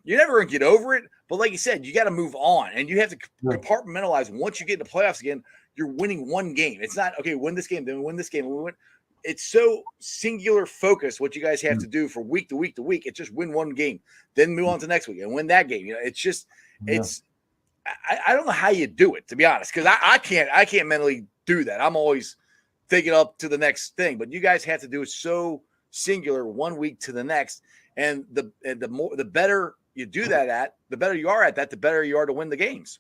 you're never going to get over it. But like you said, you got to move on, and you have to compartmentalize. Once you get in the playoffs again, you're winning one game. It's not, okay, win this game, then win this game. And we win. It's so singular focus what you guys have to do from week to week to week. It's just win one game, then move on to next week and win that game. It's just I don't know how you do it, to be honest, because I can't mentally do that. I'm always thinking up to the next thing. But you guys have to do it so singular, one week to the next. And the better you do that at, the better you are at that, the better you are to win the games.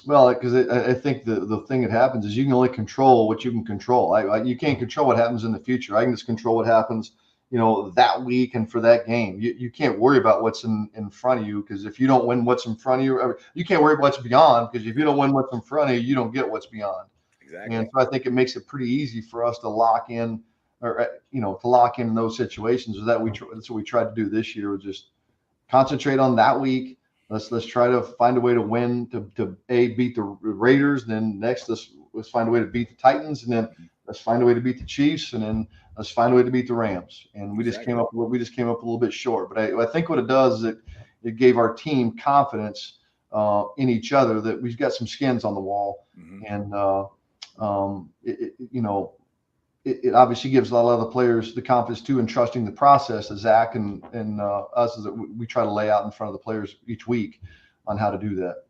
Well, because I think the thing that happens is you can only control what you can control. You can't control what happens in the future. I can just control what happens, that week and for that game. You can't worry about what's in front of you, because if you don't win what's in front of you, you can't worry about what's beyond, because if you don't win what's in front of you, you don't get what's beyond. Exactly. And so I think it makes it pretty easy for us to lock in, or to lock in those situations. That's what we tried to do this year. Was just concentrate on that week. Let's try to find a way to win, to beat the Raiders. Then next, let's find a way to beat the Titans, and then let's find a way to beat the Chiefs, and then let's find a way to beat the Rams. And we just came up a little bit short. But I think what it does is it gave our team confidence in each other, that we've got some skins on the wall, and it obviously gives a lot of the players the confidence too, in trusting the process that Zach and us, is that we try to lay out in front of the players each week on how to do that.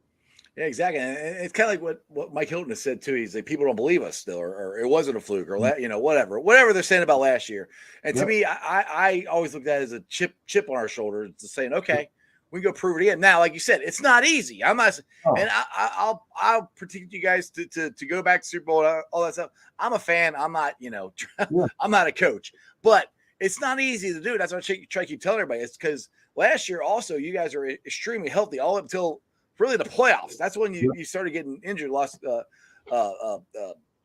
Yeah, exactly. And it's kind of like what Mike Hilton has said too. He's like, people don't believe us still, or it wasn't a fluke, or whatever they're saying about last year. And to me, I always looked at it as a chip on our shoulder. It's saying, okay, we can go prove it again. Now, like you said, it's not easy. I'm not, and I'll protect you guys to go back to Super Bowl, all that stuff. I'm a fan. I'm not, I'm not a coach, but it's not easy to do. That's what I try to keep telling everybody. It's because last year also you guys are extremely healthy all up until really the playoffs. That's when you started getting injured. Lost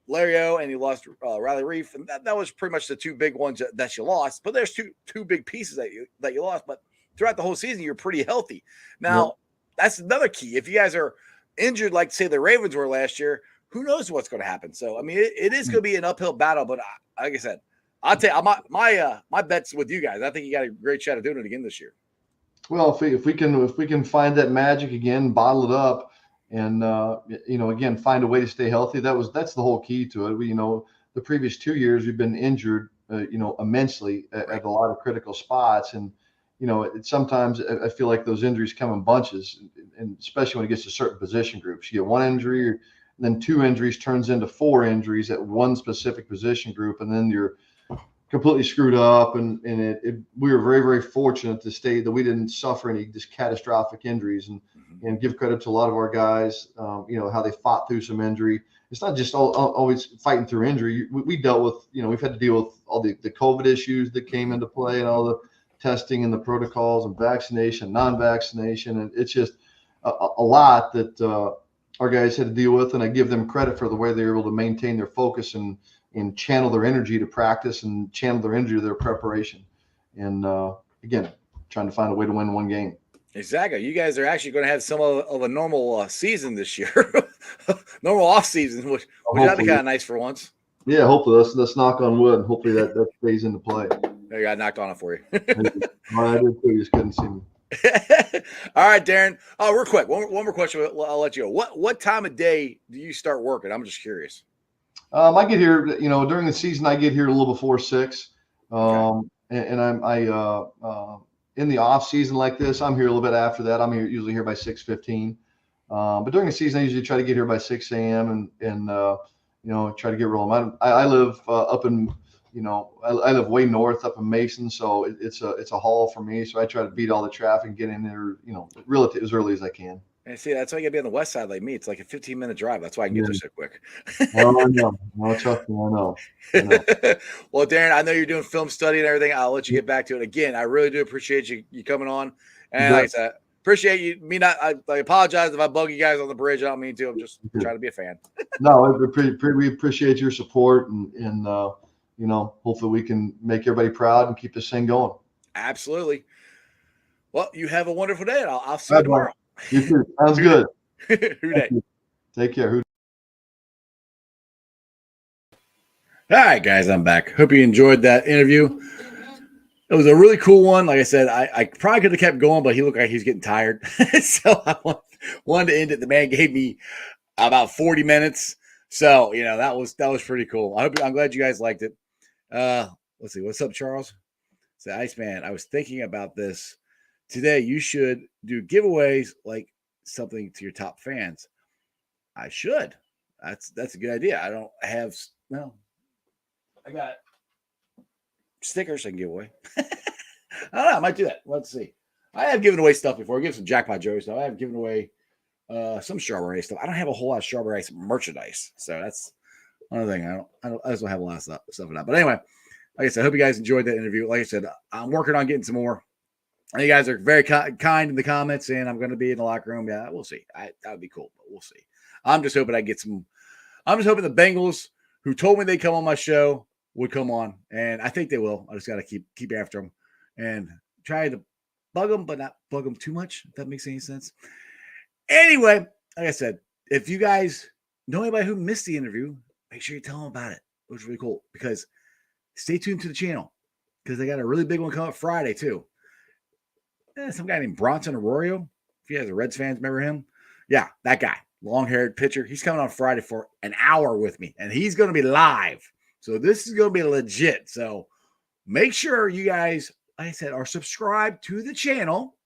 Lario, and you lost Riley Reef, and that was pretty much the two big ones that you lost. But there's two big pieces that you lost, but throughout the whole season, you're pretty healthy. Now, that's another key. If you guys are injured, like say the Ravens were last year, who knows what's going to happen? So, I mean, it is going to be an uphill battle. But like I said, I'll tell you, my bet's with you guys. I think you got a great shot of doing it again this year. Well, if we can find that magic again, bottle it up, and again find a way to stay healthy. That's the whole key to it. The previous 2 years we've been injured, immensely at a lot of critical spots, and sometimes I feel like those injuries come in bunches, and especially when it gets to certain position groups. You get one injury, and then two injuries turns into four injuries at one specific position group, and then you're completely screwed up. And we were very, very fortunate to stay that we didn't suffer any just catastrophic injuries, and give credit to a lot of our guys, how they fought through some injury. It's not just always fighting through injury. We dealt with, we've had to deal with all the COVID issues that came into play, and all the testing and the protocols and vaccination, non-vaccination. And it's just a lot that our guys had to deal with. And I give them credit for the way they were able to maintain their focus and channel their energy to practice, and channel their energy to their preparation. And again, trying to find a way to win one game. Exactly. You guys are actually going to have some of a normal season this year, normal off season, which that'd be kind of nice for once. Yeah, hopefully let's knock on wood, and hopefully that stays into play. There, I knocked on it for you. I did too. You just couldn't see me. All right, Darren. Oh, real quick, one more question. I'll let you go. What time of day do you start working? I'm just curious. I get here, during the season, I get here a little before 6. And in the off season like this, I'm here a little bit after that. I'm usually here by 6:15. But during the season, I usually try to get here by 6 a.m. and try to get rolling. I live up in, I live way north up in Mason, so it's a haul for me. So I try to beat all the traffic and get in there, relatively as early as I can. And see, that's why you gotta be on the west side like me. It's like a 15-minute drive. That's why I can get there so quick. Oh, I know. No, trust me, I know. Well, Darren, I know you're doing film study and everything. I'll let you get back to it. Again, I really do appreciate you coming on. And like I said, appreciate you. I apologize if I bug you guys on the bridge. I don't mean to. I'm just trying to be a fan. No, we appreciate your support, and hopefully we can make everybody proud and keep this thing going. Absolutely. Well, you have a wonderful day, and I'll see you tomorrow. You too. Sounds good. Who day? Take care. All right, guys, I'm back. Hope you enjoyed that interview. It was a really cool one. Like I said, I probably could have kept going, but he looked like he's getting tired. So I wanted to end it. The man gave me about 40 minutes. So, that was pretty cool. I'm glad you guys liked it. Let's see. What's up, Charles? Say, Iceman, I was thinking about this today. You should do giveaways like something to your top fans. I should. That's a good idea. I don't have, I got stickers I can give away. I don't know. I might do that. Let's see. I have given away stuff before. I give some Jackpot Joe stuff. I have given away some strawberry ice stuff. I don't have a whole lot of strawberry ice merchandise, so that's another thing. I just don't have a lot of stuff in that. But anyway, like I said, I hope you guys enjoyed that interview. Like I said, I'm working on getting some more. And you guys are very kind in the comments, saying I'm going to be in the locker room. Yeah, we'll see. That would be cool, but we'll see. I'm just hoping I get some. I'm just hoping the Bengals, who told me they'd come on my show, would come on, and I think they will. I just got to keep after them and try to bug them, but not bug them too much, if that makes any sense. Anyway, like I said, if you guys know anybody who missed the interview, make sure you tell them about it. It was really cool, because stay tuned to the channel, because they got a really big one coming up Friday too. Some guy named Bronson Arroyo. If you guys are Reds fans, remember him? Yeah, that guy, long-haired pitcher. He's coming on Friday for an hour with me, and he's going to be live. So this is going to be legit. So make sure you guys, like I said, are subscribed to the channel.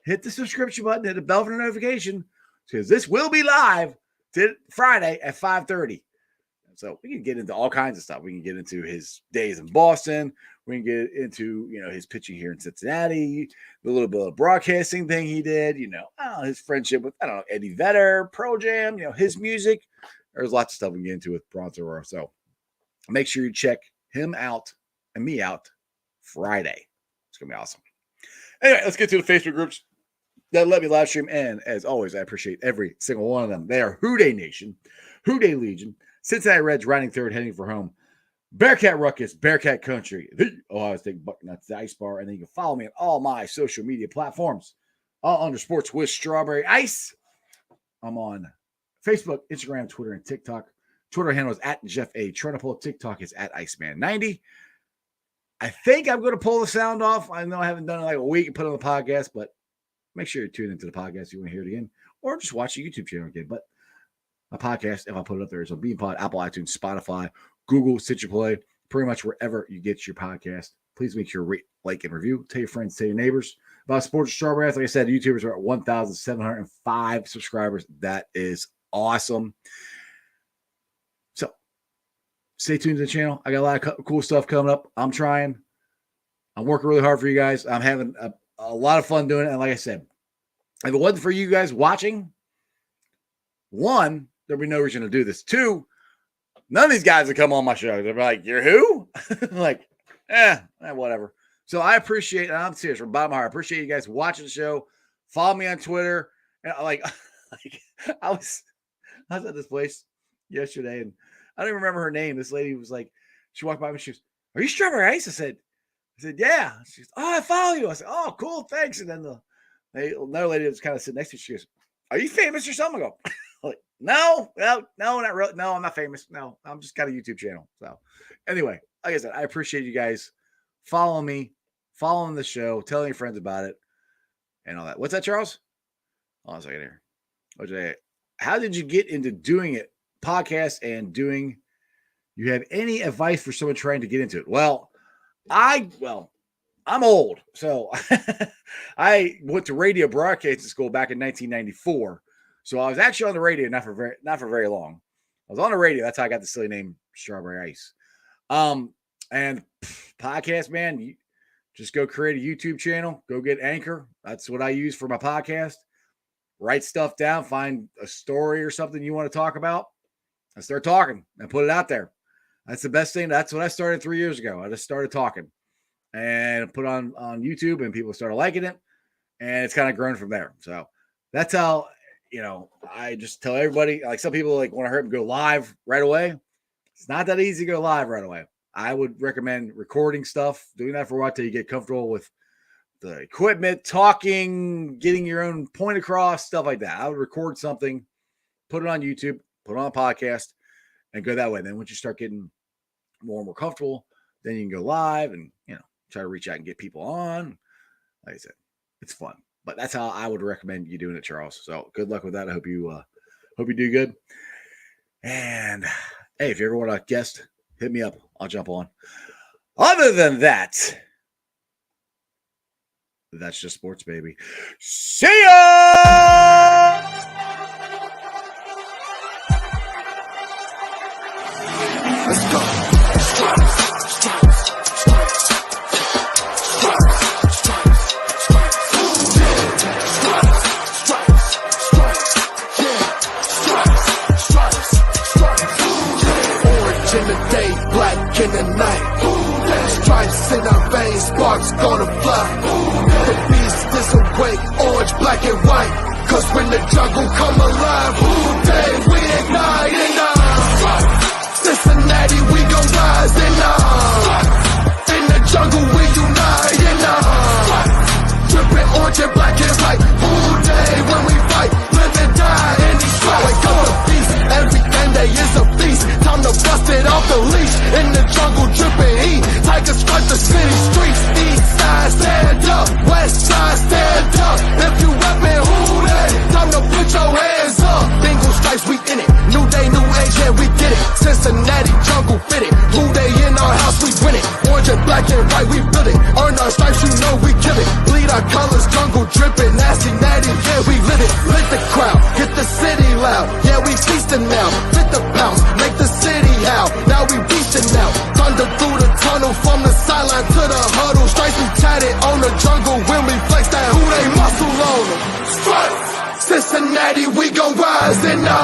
Hit the subscription button, hit the bell for notification, because this will be live Friday at 5:30. So we can get into all kinds of stuff. We can get into his days in Boston. We can get into, his pitching here in Cincinnati, the little bit of broadcasting thing he did, his friendship with, Eddie Vedder, Pearl Jam, his music. There's lots of stuff we can get into with Bronson Aurora. So make sure you check him out and me out Friday. It's going to be awesome. Anyway, let's get to the Facebook groups that let me live stream. And as always, I appreciate every single one of them. They are Houday Nation, Houday Legion, Cincinnati Reds riding third, heading for home, Bearcat Ruckus, Bearcat Country, the Ohio State Bucknuts, the Ice Bar, and then you can follow me on all my social media platforms, all under Sports with Strawberry Ice. I'm on Facebook, Instagram, Twitter, and TikTok. Twitter handle is at Jeff A. Trying to pull TikTok is at Iceman90. I think I'm going to pull the sound off. I know I haven't done it like a week and put it on the podcast, but make sure you tune into the podcast if you want to hear it again, or just watch the YouTube channel again. But my podcast, if I put it up there, is on BeanPod, Apple, iTunes, Spotify, Google, Stitcher Play, pretty much wherever you get your podcast. Please make sure to rate, like, and review. Tell your friends, tell your neighbors about Sports Strawberry. Like I said, YouTubers are at 1,705 subscribers. That is awesome. So stay tuned to the channel. I got a lot of cool stuff coming up. I'm working really hard for you guys. I'm having a lot of fun doing it. And like I said, if it wasn't for you guys watching, one, there'd be no reason to do this. Two, none of these guys would come on my show. They'd be like, "You're who?" Like, whatever. So I appreciate, and I'm serious from the bottom of my heart, I appreciate you guys watching the show. Follow me on Twitter. And I was at this place yesterday, and I don't even remember her name. This lady was like, she walked by me, she was, "Are you Strawberry Ice?" I said, "Yeah." She goes, "Oh, I follow you." I said, "Oh, cool, thanks." And then another lady that was kind of sitting next to me, she goes, "Are you famous or something?" I go, like, no, not really. No, I'm not famous. No, I'm just got a YouTube channel. So anyway, like I said, I appreciate you guys following me, following the show, telling your friends about it, and all that. What's that, Charles? Hold on a second here. Okay. How did you get into doing it, podcast, and doing you have any advice for someone trying to get into it? Well, I'm old, so I went to radio broadcasting school back in 1994. So I was actually on the radio not for very long. I was on the radio. That's how I got the silly name Strawberry Ice. And podcast, man, you just go create a YouTube channel. Go get Anchor. That's what I use for my podcast. Write stuff down. Find a story or something you want to talk about, and start talking and put it out there. That's the best thing. That's what I started 3 years ago. I just started talking and put on YouTube, and people started liking it, and it's kind of grown from there. So that's how, I just tell everybody, like some people like want to hurt them go live right away. It's not that easy to go live right away. I would recommend recording stuff, doing that for a while till you get comfortable with the equipment, talking, getting your own point across, stuff like that. I would record something, put it on YouTube, put it on a podcast, and go that way. Then once you start getting more and more comfortable, then you can go live and, try to reach out and get people on. Like I said, it's fun. But that's how I would recommend you doing it, Charles. So good luck with that. I hope you do good. And hey, if you ever want a guest, hit me up. I'll jump on. Other than that, that's just sports, baby. See ya! Let's go. In the night, stripes in our veins, sparks gonna fly. The beast disobey, orange, black and white. Cause when the jungle come alive, day we ignite. And Cincinnati, we gon' rise. And in the jungle, we unite. And dripping orange and black and white. Day when we fight, live and die. And wake up the beast, every day is a feast. Time to bust it off the leash. In the jungle, dripping heat. Tigers strike the city streets. East side, stand up. West side, stand up. If you reppin', who that? Time to put your hands up. Bengals stripes, we in it. New day, new age, yeah, we get it. Cincinnati, jungle fitted. Blue day in our house, we win it. Orange and black and white, we build it. Earn our stripes, you know we kill it. Bleed our colors, jungle dripping. Nasty, natty, yeah, we lit it. Lit the crowd, get the city loud. Yeah, we feasting now. Fit the bounce, make the city howl. Now we reaching out. Thunder through the tunnel, from the sideline to the huddle. Stripes we tatted on the jungle. When we flex that, who they muscle on them. Stripes, Cincinnati, we gon' rise in the